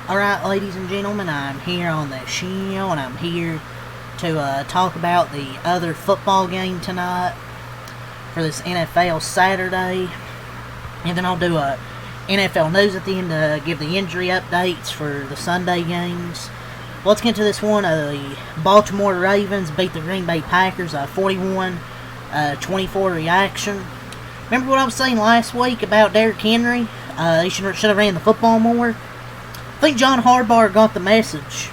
Alright, ladies and gentlemen, I'm here on the show, and I'm here to talk about the other football game tonight for this NFL Saturday. And then I'll do a NFL news at the end to give the injury updates for the Sunday games. Let's get to this one. The Baltimore Ravens beat the Green Bay Packers, 41-24 reaction. Remember what I was saying last week about Derrick Henry? He should have ran the football more. I think John Harbaugh got the message.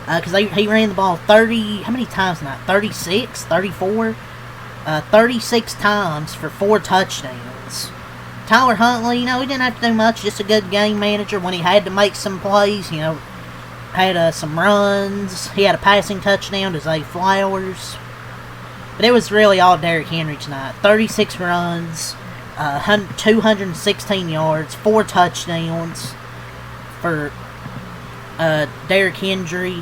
Because he ran the ball 30, how many times tonight? 36, 34? 36 times for 4 touchdowns. Tyler Huntley, he didn't have to do much, just a good game manager when he had to make some plays, had some runs. He had a passing touchdown to Zay Flowers. But it was really all Derrick Henry tonight. 36 runs, 216 yards, 4 touchdowns for Derrick Henry.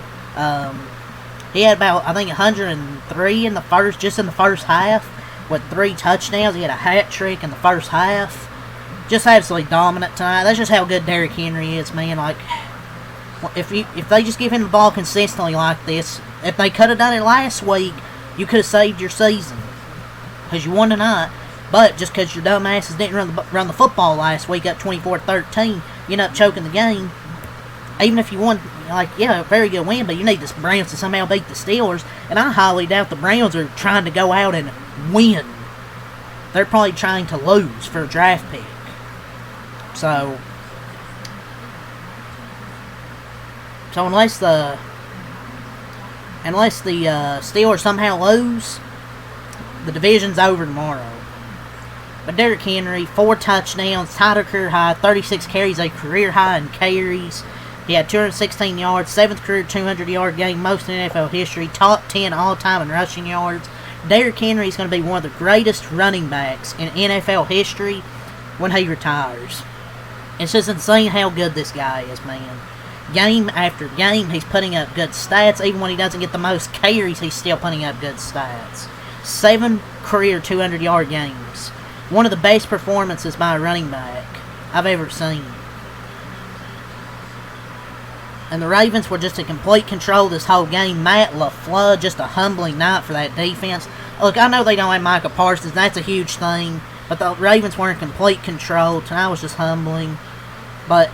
He had about, I think, 103 in the first half with 3 touchdowns. He had a hat trick in the first half. Just absolutely dominant tonight. That's just how good Derrick Henry is, man. Like, if they just give him the ball consistently like this, if they could have done it last week, you could have saved your season because you won tonight. But just because your dumbasses didn't run the football last week up 24-13, you end up choking the game. Even if you won, a very good win, but you need the Browns to somehow beat the Steelers. And I highly doubt the Browns are trying to go out and win. They're probably trying to lose for a draft pick. So unless the Steelers somehow lose, the division's over tomorrow. But Derrick Henry, 4 touchdowns, tied a career high, 36 carries, a career high in carries. He had 216 yards, 7th career 200-yard game, most in NFL history, top 10 all-time in rushing yards. Derrick Henry is going to be one of the greatest running backs in NFL history when he retires. It's just insane how good this guy is, man. Game after game, he's putting up good stats. Even when he doesn't get the most carries, he's still putting up good stats. 7 career 200-yard games. One of the best performances by a running back I've ever seen. And the Ravens were just in complete control this whole game. Matt LaFleur, just a humbling night for that defense. Look, I know they don't have Micah Parsons. That's a huge thing. But the Ravens were in complete control. Tonight was just humbling. But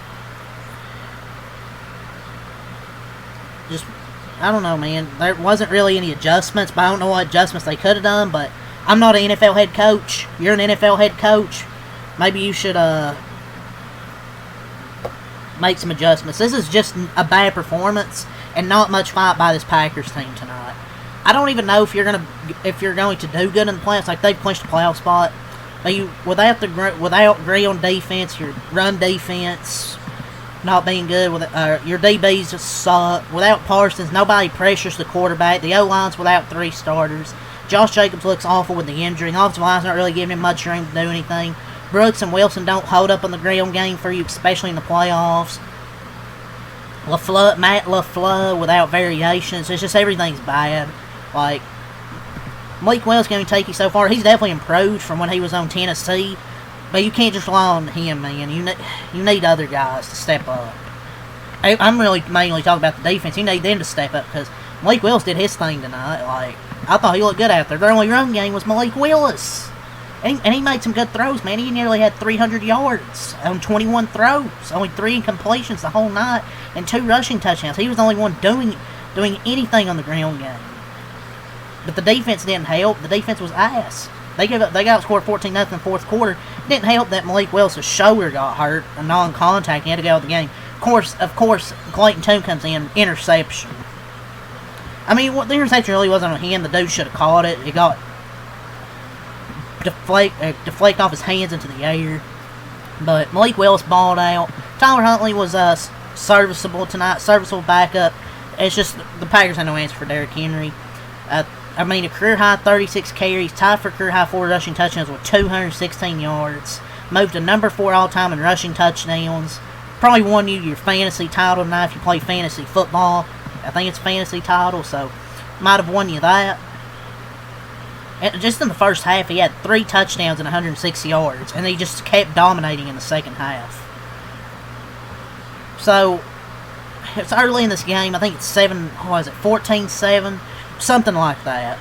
I don't know, man. There wasn't really any adjustments, but I don't know what adjustments they could have done. But I'm not an NFL head coach. You're an NFL head coach. Maybe you should make some adjustments. This is just a bad performance and not much fight by this Packers team tonight. I don't even know if you're going to do good in the playoffs. Like, they've clinched a playoff spot. But without Gray on defense, your run defense not being good, your DBs just suck. Without Parsons, nobody pressures the quarterback. The O-line's without 3 starters. Josh Jacobs looks awful with the injury. The offensive line's not really giving him much room to do anything. Brooks and Wilson don't hold up on the ground game for you, especially in the playoffs. Matt LaFleur without variations. It's just everything's bad. Like, Malik Willis going to take you so far. He's definitely improved from when he was on Tennessee. But you can't just rely on him, man. You need other guys to step up. I'm really mainly talking about the defense. You need them to step up because Malik Willis did his thing tonight. Like, I thought he looked good out there. Their only run game was Malik Willis. And he made some good throws, man. He nearly had 300 yards on 21 throws. Only 3 incompletions the whole night and 2 rushing touchdowns. He was the only one doing anything on the ground game. But the defense didn't help. The defense was ass. They got outscored 14-0 in the 4th quarter. It didn't help that Malik Willis' shoulder got hurt, a non-contact. He had to go out of the game. Of course, Clayton Tune comes in, interception. I mean, the interception really wasn't on him. The dude should have caught it. It got deflect off his hands into the air. But Malik Willis balled out. Tyler Huntley was serviceable tonight. Serviceable backup. It's just the Packers had no answer for Derrick Henry. A career-high 36 carries, tied for career-high 4 rushing touchdowns with 216 yards. Moved to number 4 all-time in rushing touchdowns. Probably won you your fantasy title tonight if you play fantasy football. I think it's fantasy title, so might have won you that. And just in the first half, he had 3 touchdowns and 106 yards, and he just kept dominating in the second half. So, it's early in this game. I think it's 14-7, something like that.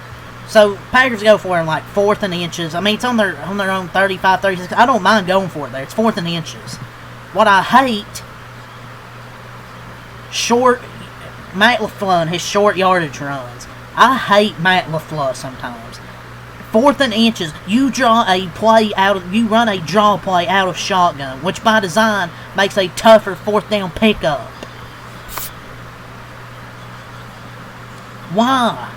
So, Packers go for it in like 4th and inches. I mean, it's on their own 35, 36. I don't mind going for it there. It's 4th and inches. What I hate, Matt LaFleur and his short yardage runs. I hate Matt LaFleur sometimes. 4th and inches, you run a draw play out of shotgun, which by design makes a tougher 4th down pickup. Why?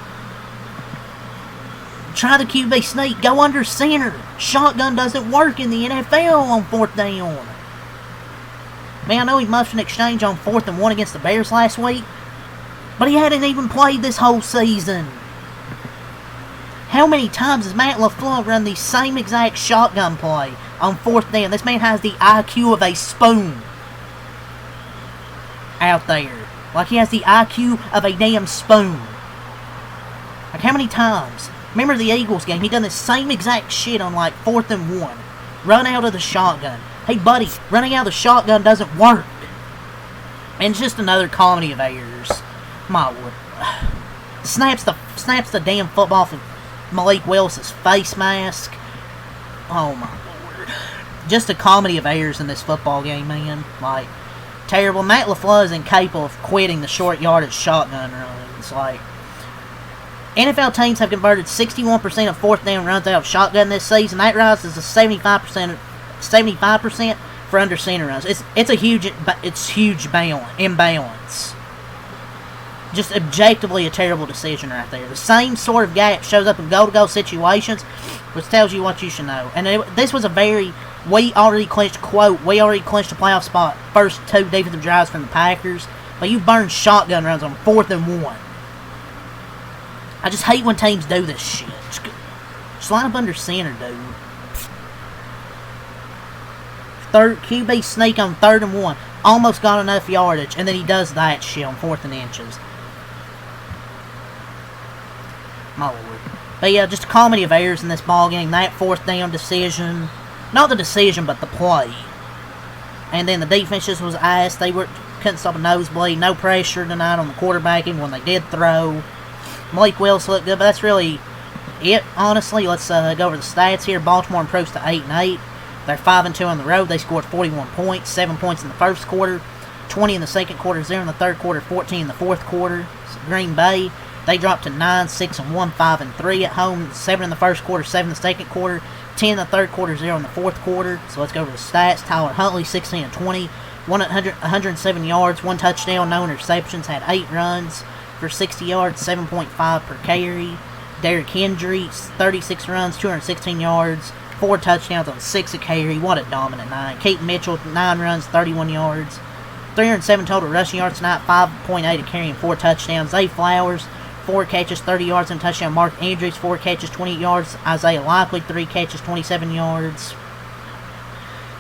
Try the QB sneak, go under center. Shotgun doesn't work in the NFL on 4th down. Man, I know he muffed an exchange on 4th and 1 against the Bears last week, but he hadn't even played this whole season. How many times has Matt LaFleur run the same exact shotgun play on 4th down? This man has the IQ of a spoon out there. Like he has the IQ of a damn spoon. Like how many times? Remember the Eagles game? He done the same exact shit on like 4th and 1. Run out of the shotgun. Hey buddy, running out of the shotgun doesn't work. And it's just another comedy of errors. My word. Snaps the damn football from Malik Willis's face mask. Oh my lord. Just a comedy of errors in this football game, man. Like, terrible. Matt LaFleur is incapable of quitting the short yardage shotgun runs. Like, NFL teams have converted 61% of 4th down runs out of shotgun this season. That rises to 75% for under center runs. It's huge imbalance. Just objectively a terrible decision right there. The same sort of gap shows up in goal-to-goal situations, which tells you what you should know. And this was we already clinched a playoff spot. First 2 defensive drives from the Packers. But you burned shotgun runs on 4th and 1. I just hate when teams do this shit. Just line up under center, dude. QB sneak on 3rd and 1. Almost got enough yardage, and then he does that shit on 4th and inches. My lord. But yeah, just a comedy of errors in this ball game. That 4th down decision. Not the decision, but the play. And then the defense just was ass. They couldn't stop a nosebleed. No pressure tonight on the quarterback, even when they did throw. Malik Willis looked good, but that's really it, honestly. Let's go over the stats here. Baltimore improves to 8-8. They're 5-2 on the road. They scored 41 points, 7 points in the first quarter, 20 in the second quarter, 0 in the third quarter, 14 in the fourth quarter. Green Bay, they dropped to 9-6-1, 5-3 at home, 7 in the first quarter, 7 in the second quarter, 10 in the third quarter, 0 in the fourth quarter. So let's go over the stats. Tyler Huntley, 16-20, 107 yards, 1 touchdown, no interceptions, had 8 runs for 60 yards, 7.5 per carry. Derrick Henry, 36 runs, 216 yards, 4 touchdowns on 6 a carry. What a dominant night. Keaton Mitchell, 9 runs, 31 yards, 307 total rushing yards tonight, 5.8 a carry and 4 touchdowns. Zay Flowers, 4 catches, 30 yards and a touchdown. Mark Andrews, 4 catches, 28 yards. Isaiah Likely, 3 catches, 27 yards.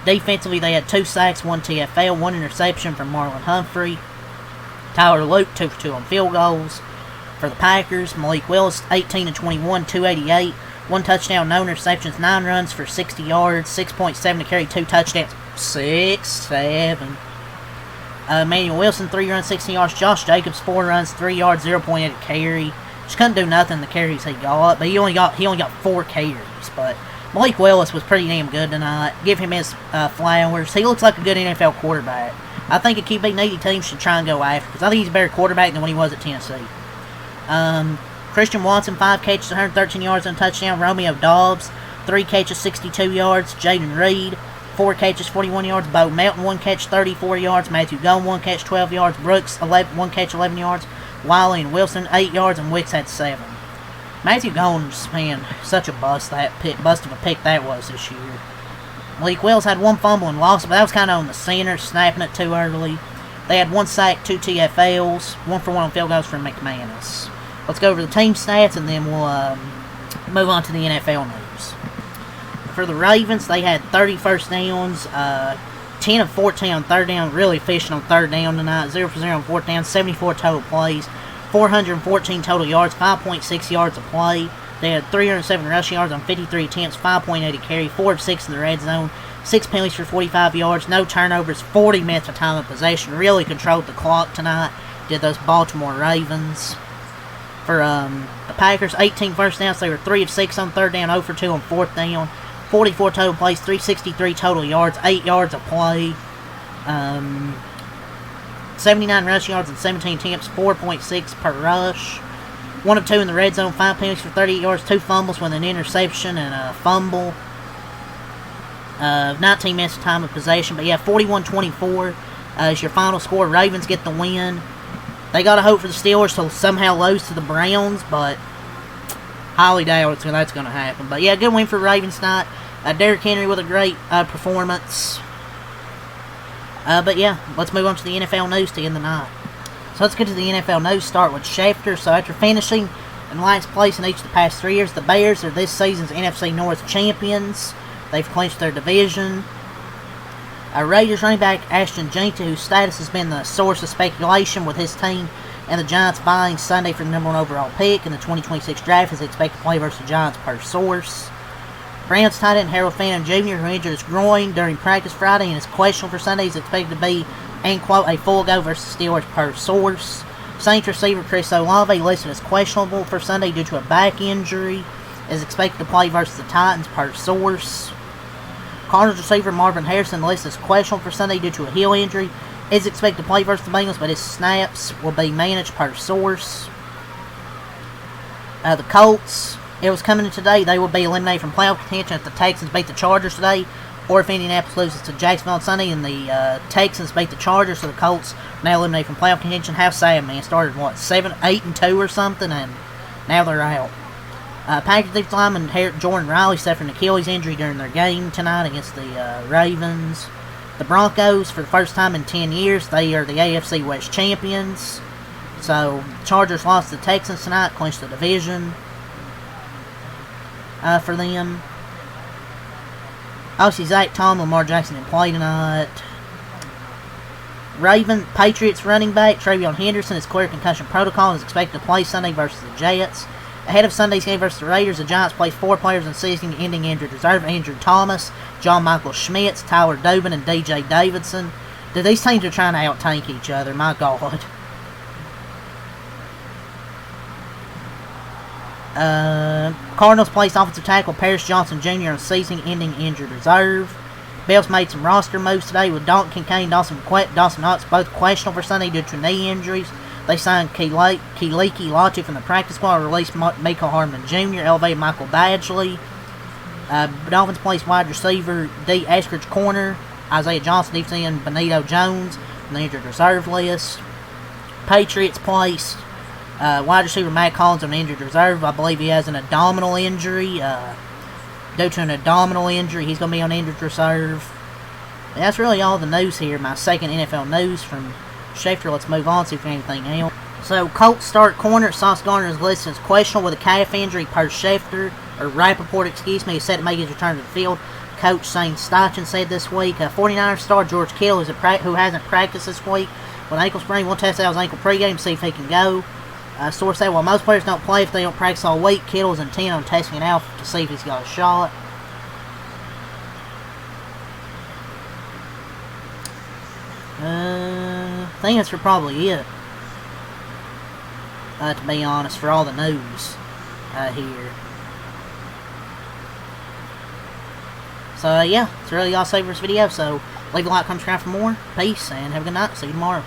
Defensively, they had 2 sacks, 1 TFL, 1 interception from Marlon Humphrey. Tyler Luke, 2 for 2 on field goals. For the Packers, Malik Willis, 18-21, 288, 1 touchdown, no interceptions, 9 runs for 60 yards, 6.7 to carry, 2 touchdowns, 6-7. Emmanuel Wilson, 3 runs, 16 yards. Josh Jacobs, 4 runs, 3 yards, 0.8 a carry. Just couldn't do nothing the carries he got, but he only got 4 carries. But Malik Willis was pretty damn good tonight. Give him his flowers. He looks like a good NFL quarterback. I think a QB needy team should try and go after, because I think he's a better quarterback than when he was at Tennessee. Christian Watson, 5 catches, 113 yards and a touchdown. Romeo Dobbs, 3 catches, 62 yards. Jaden Reed, 4 catches, 41 yards. Bo Melton, 1 catch, 34 yards. Matthew Gone, 1 catch, 12 yards. Brooks, 1 catch, 11 yards. Wiley and Wilson, 8 yards, and Wicks had 7. Matthew Gone's, man, such a bust of a pick that was this year. Malik Willis had 1 fumble and loss, but that was kind of on the center, snapping it too early. They had 1 sack, 2 TFLs, 1 for 1 on field goals from McManus. Let's go over the team stats, and then we'll move on to the NFL news. For the Ravens, they had 30 first downs, 10 of 14 on 3rd down, really efficient on 3rd down tonight, 0 for 0 on 4th down, 74 total plays, 414 total yards, 5.6 yards a play. They had 307 rushing yards on 53 attempts, 5.8 a carry, 4 of 6 in the red zone, 6 penalties for 45 yards, no turnovers, 40 minutes of time of possession. Really controlled the clock tonight. Did those Baltimore Ravens. For the Packers, 18 first downs. They were 3 of 6 on third down, 0 for 2 on fourth down. 44 total plays, 363 total yards, 8 yards a play. 79 rush yards and 17 attempts, 4.6 per rush. 1 of 2 in the red zone, 5 penalties for 38 yards, 2 fumbles with an interception and a fumble. 19 minutes of time of possession. But yeah, 41-24 is your final score. Ravens get the win. They got to hope for the Steelers to somehow lose to the Browns, but highly doubt that's going to happen. But yeah, good win for Ravens tonight. Derrick Henry with a great performance. But yeah, let's move on to the NFL news to end the night. So let's get to the NFL news. Start with Schefter. So after finishing in last place in each of the past 3 years, the Bears are this season's NFC North champions. They've clinched their division. Raiders running back Ashton Jeanty, whose status has been the source of speculation with his team and the Giants buying Sunday for the number 1 overall pick in the 2026 draft, is expected to play versus the Giants per source. Browns tight end Harold Phantom Jr., who injured his groin during practice Friday and is questionable for Sunday, is expected to be, end quote, a full go versus Steelers per source. Saints receiver Chris Olave, listed as questionable for Sunday due to a back injury, is expected to play versus the Titans per source. Cardinals receiver Marvin Harrison, listed as questionable for Sunday due to a heel injury, is expected to play versus the Bengals, but his snaps will be managed per source. The Colts, it was coming in today. They will be eliminated from playoff contention if the Texans beat the Chargers today, or if Indianapolis loses to Jacksonville on Sunday and the Texans beat the Chargers, so the Colts now eliminated from playoff contention. How sad, man. Started, 8-2 or something, and now they're out. Packers defensive lineman Jordan Riley suffered an Achilles injury during their game tonight against the Ravens. The Broncos, for the first time in 10 years, they are the AFC West champions. So, Chargers lost to the Texans tonight, clinched the division for them. Obviously, Zach Tom, Lamar Jackson didn't play tonight. Patriots running back Travion Henderson is clear concussion protocol and is expected to play Sunday versus the Jets. Ahead of Sunday's game versus the Raiders, the Giants placed 4 players in season-ending injured reserve: Andrew Thomas, John Michael Schmitz, Tyler Dubin, and DJ Davidson. Dude, these teams are trying to out-tank each other, my God. Cardinals placed offensive tackle Paris Johnson Jr. on season-ending injured reserve. Bills made some roster moves today with Dalton Kincaid and Dawson Knox both questionable for Sunday due to knee injuries. They signed Keeliki Latu from the practice squad, released Michael Hardman Jr., elevated Michael Badgley. Dolphins placed wide receiver D. Eskridge corner Isaiah Johnson, defensive end Benito Jones on the injured reserve list. Patriots placed wide receiver Matt Collins on the injured reserve. I believe he has an abdominal injury. Due to an abdominal injury, he's going to be on injured reserve. And that's really all the news here. My second NFL news from Schefter. Let's move on, see if anything else. So, Colts start corner Sauce Gardner is listed as questionable with a calf injury per Schefter, or Rappaport, is set to make his return to the field. Coach Shane Steichen said this week. 49ers star George Kittle, who hasn't practiced this week with ankle sprain, will test out his ankle pregame to see if he can go. Source said, while most players don't play if they don't practice all week, Kittle is intent on testing it out to see if he's got a shot. I think that's probably it. To be honest, for all the news here. So yeah, that's really all I say for this video. So leave a like, comment, subscribe for more. Peace, and have a good night. See you tomorrow.